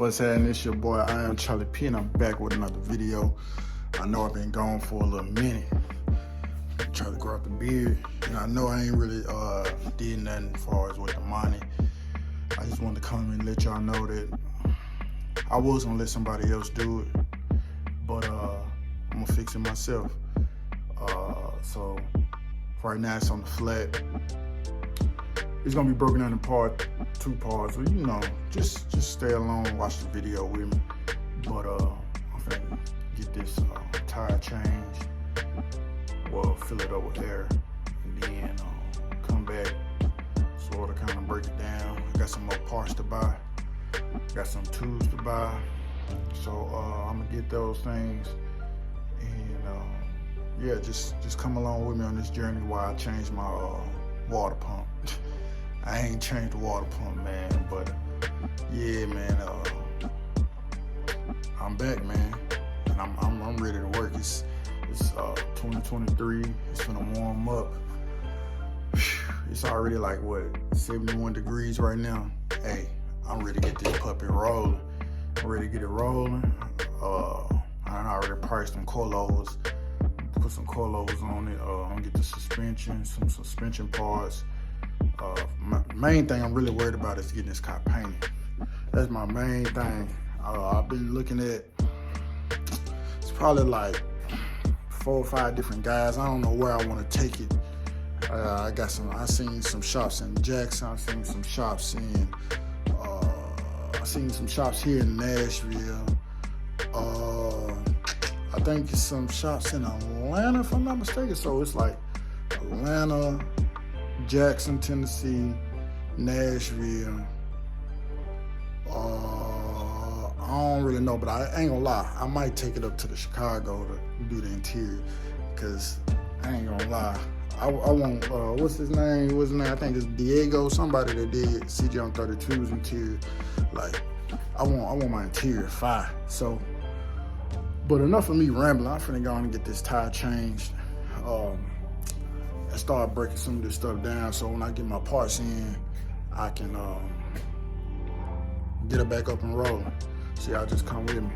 What's happening? It's your boy, I am Charlie P, and I'm back with another video. I know I've been gone for a little minute. Try to grow out the beard, and I know I ain't really did nothing as far as with the money. I just wanted to come and let y'all know that I was gonna let somebody else do it, but I'm gonna fix it myself. So right now it's on the flat. It's gonna be broken down in two parts. So you know, just stay along, watch the video with me. But I'm finna get this tire changed. Well, fill it up with air, and then come back, sort of kind of break it down. I got some more parts to buy. Got some tools to buy. So I'm gonna get those things, and yeah, just come along with me on this journey while I change my water pump. I ain't changed the water pump, man, but yeah, man, I'm back, man, and I'm ready to work. It's 2023. It's gonna warm up. It's already like what, 71 degrees right now. Hey, I'm ready to get this puppy rolling. I'm ready to get it rolling. I already priced some coilovers. Put some coilovers on it. I'm gonna get the suspension, some suspension parts. Main thing I'm really worried about is getting this car painted. That's my main thing. I've been looking at, it's probably like 4 or 5 different guys. I don't know where I want to take it. I seen some shops in Jackson. I've seen some shops here in Nashville. I think it's some shops in Atlanta, if I'm not mistaken. So it's like Atlanta, Jackson, Tennessee, Nashville. I don't really know, but I ain't gonna lie. I might take it up to the Chicago to do the interior, because I ain't gonna lie. I want, what's his name? I think it's Diego, somebody that did CJ on 32's interior. Like, I want my interior fire. So, but enough of me rambling. I'm finna go on and get this tire changed. And start breaking some of this stuff down, so when I get my parts in, I can get it back up and rolling. So y'all just come with me.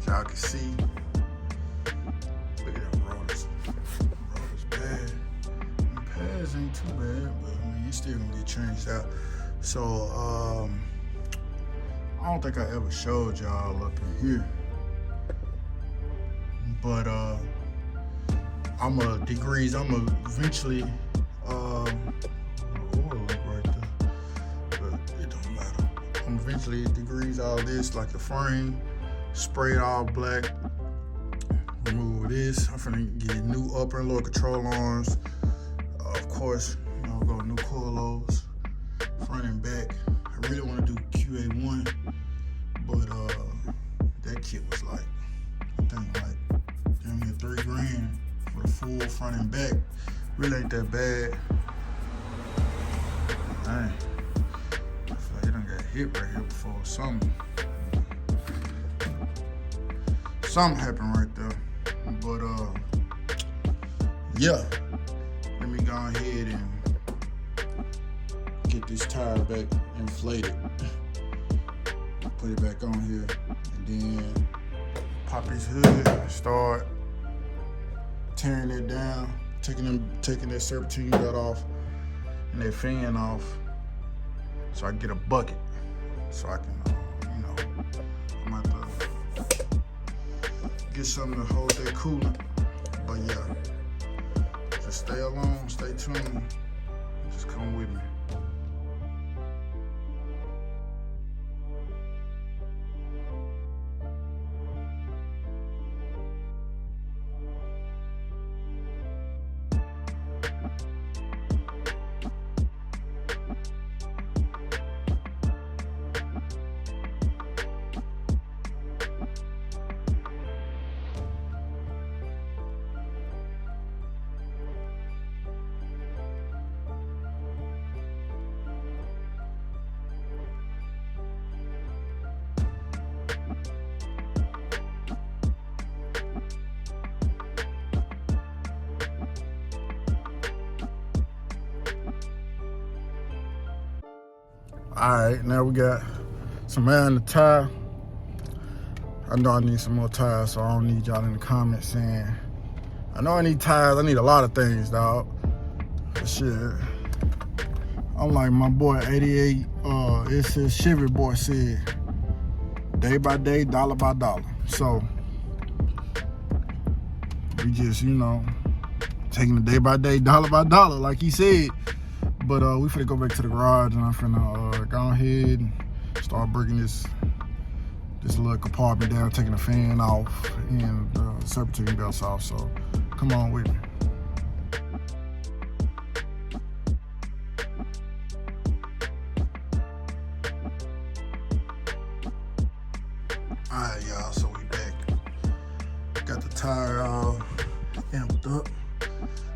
Y'all can see, look at them rollers. Rollers bad. The pads ain't too bad, but I mean, it's still gonna get changed out. So, I don't think I ever showed y'all up in here, but I'm eventually, oil right there, but it don't matter. I'm eventually degrease all this, like the frame. Spray it all black, remove this. I'm finna get new upper and lower control arms. Of course, go new coilovers, front and back. I really wanna do QA1, but that kit was like, I think like damn near $3 grand for the full front and back. Really ain't that bad. Dang, I feel like it done got hit right here before something happened right there. But yeah, let me go ahead and get this tire back inflated, put it back on here, and then pop his hood, start tearing it down, taking that serpentine belt off and that fan off, so I can get a bucket, so I can, I'm gonna have to get something to hold that coolant. But yeah, just stay along, stay tuned, just come with me. All right, now we got some air in the tire. I know I need some more tires, so I don't need y'all in the comments saying, I know I need tires, I need a lot of things, dog. But shit, I'm like my boy 88, it says Chevy boy said, day by day, dollar by dollar. So, we just, taking it day by day, dollar by dollar, like he said. But we finna go back to the garage, and I'm finna go ahead and start breaking this little compartment down, taking the fan off and the serpentine belts off. So come on with me. All right, y'all. So we back. Got the tire all amped up.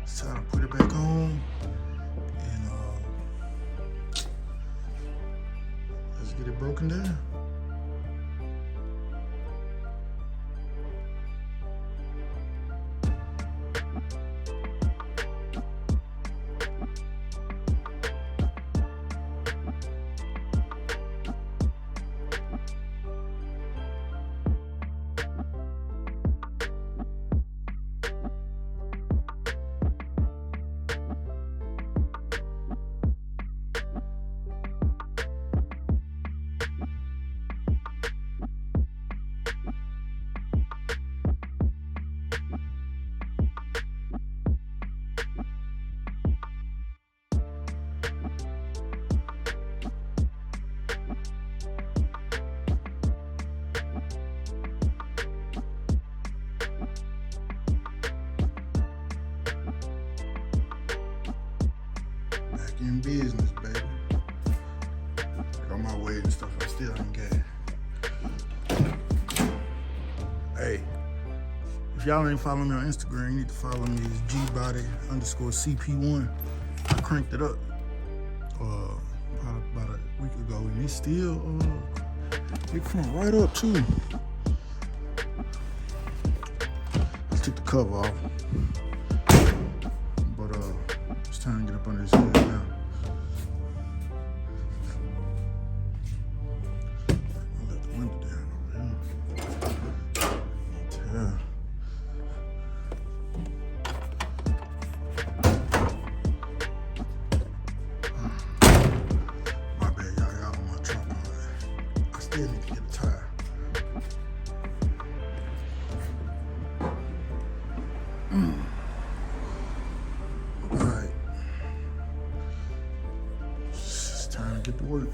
It's time to put it back on. Get it broken down. In business, baby. Like on my way and stuff, I still ain't got. Hey, if y'all ain't following me on Instagram, you need to follow me. It's Gbody_CP1. I cranked it up about a week ago, and it's still it cranked right up too. I took the cover off, but it's time to get up under this hood now. Still need to get a tire. All right. It's time to get to work.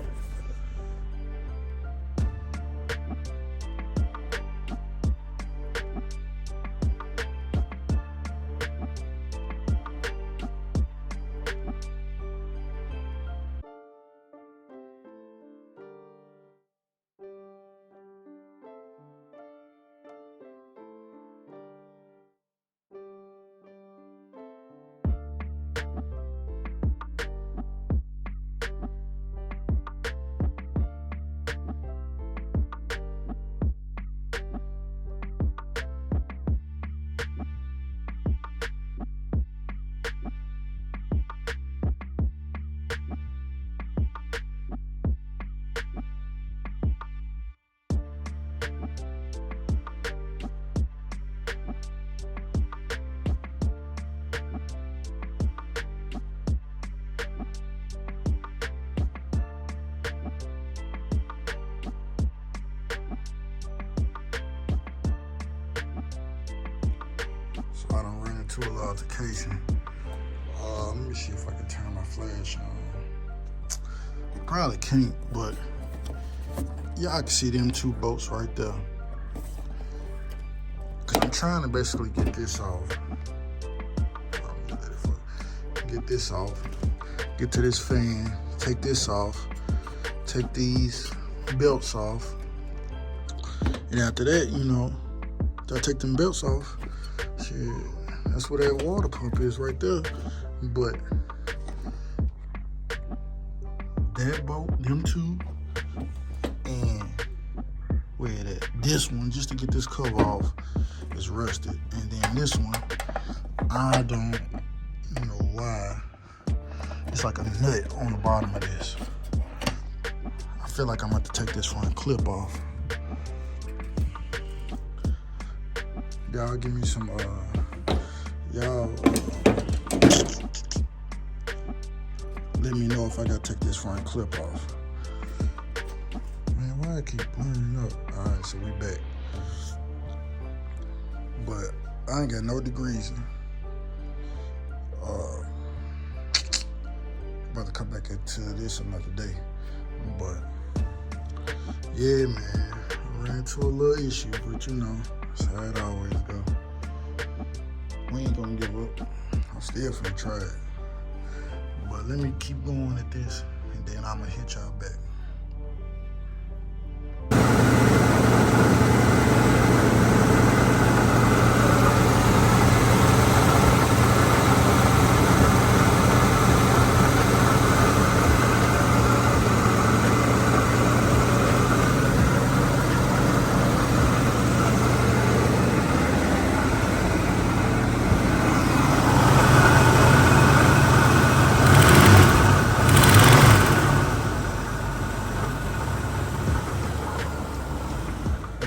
I done ran into a little altercation. Let me see if I can turn my flash on. I probably can't, but yeah, I can see them two bolts right there. Cause I'm trying to basically get this off. Get this off. Get to this fan. Take this off. Take these belts off. And after that, you know, I take them belts off. Shit, that's where that water pump is right there. But that bolt, them two, and where that? This one, just to get this cover off, is rusted. And then this one, I don't know why. It's like a nut on the bottom of this. I feel like I'm about to take this front clip off. Y'all give me some, let me know if I gotta take this front clip off. Man, why I keep blurring up? All right, so we back. But I ain't got no degrees. About to come back into this another day. But yeah, man, I ran into a little issue, but you know, that's how it always go. We ain't gonna give up. I'm still finna try it. But let me keep going at this, and then I'm gonna hit y'all back.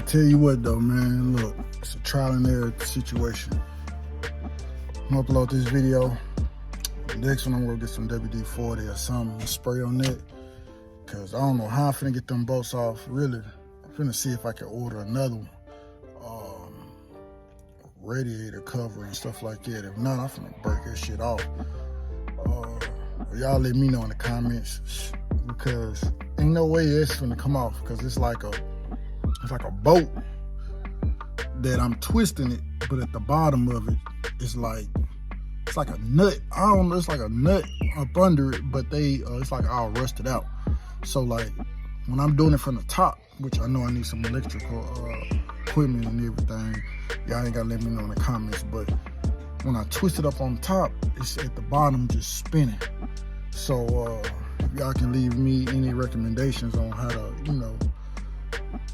Tell you what though, man, look, it's a trial and error situation. I'm gonna upload this video. The next one I'm gonna get some WD-40 or something to spray on that, cause I don't know how I'm finna get them bolts off. Really, I'm finna see if I can order another one, radiator cover and stuff like that. If not, I'm finna break that shit off. Y'all let me know in the comments, because ain't no way it's finna come off, cause it's like a bolt that I'm twisting it, but at the bottom of it, it's like a nut. I don't know, it's like a nut up under it, but it's like all rusted out. So like when I'm doing it from the top, which I know I need some electrical equipment and everything, y'all ain't gotta let me know in the comments, but when I twist it up on the top, it's at the bottom just spinning. So y'all can leave me any recommendations on how to, you know,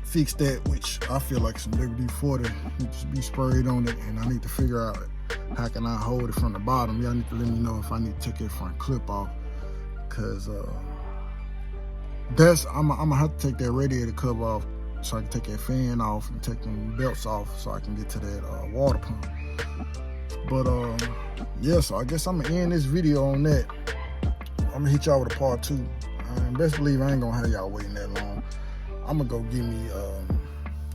fix that, which I feel like some WD-40 needs to be sprayed on it, and I need to figure out how can I hold it from the bottom. Y'all need to let me know if I need to take that front clip off, cause I'm gonna have to take that radiator cover off so I can take that fan off and take them belts off so I can get to that water pump. But yeah, so I guess I'm gonna end this video on that. I'm gonna hit y'all with a part 2. And best believe I ain't gonna have y'all waiting that long. I'm gonna go get me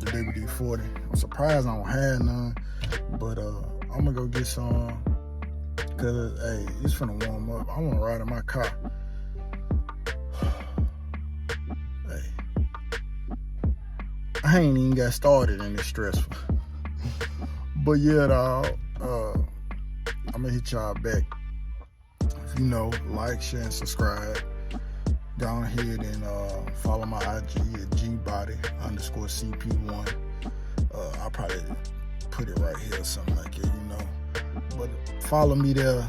the WD-40. I'm surprised I don't have none, but I'm gonna go get some, cause hey, it's finna warm up. I wanna ride in my car. Hey, I ain't even got started and it's stressful. But yeah, dawg, I'm gonna hit y'all back. If you know, like, share, and subscribe. Go ahead and follow my IG at Gbody_CP1. I'll probably put it right here or something like that, you know. But follow me there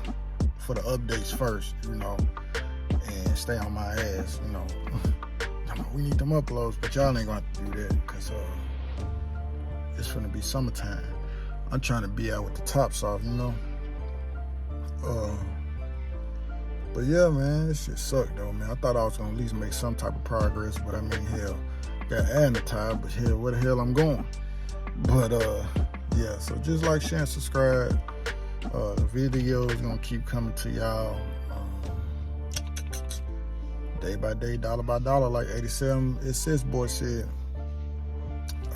for the updates first, you know, and stay on my ass, you know. We need them uploads, but y'all ain't gonna have to do that, because it's gonna be summertime. I'm trying to be out with the tops off, you know. But yeah, man, this shit sucked though, man. I thought I was gonna at least make some type of progress, but I mean, hell, got air in the tire, but hell, where the hell I'm going? But yeah, so just like, share, and subscribe. The video is gonna keep coming to y'all day by day, dollar by dollar, like 87 It Says Boy said.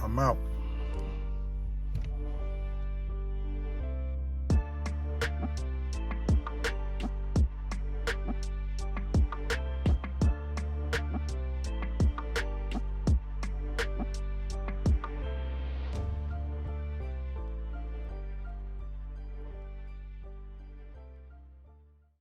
I'm out.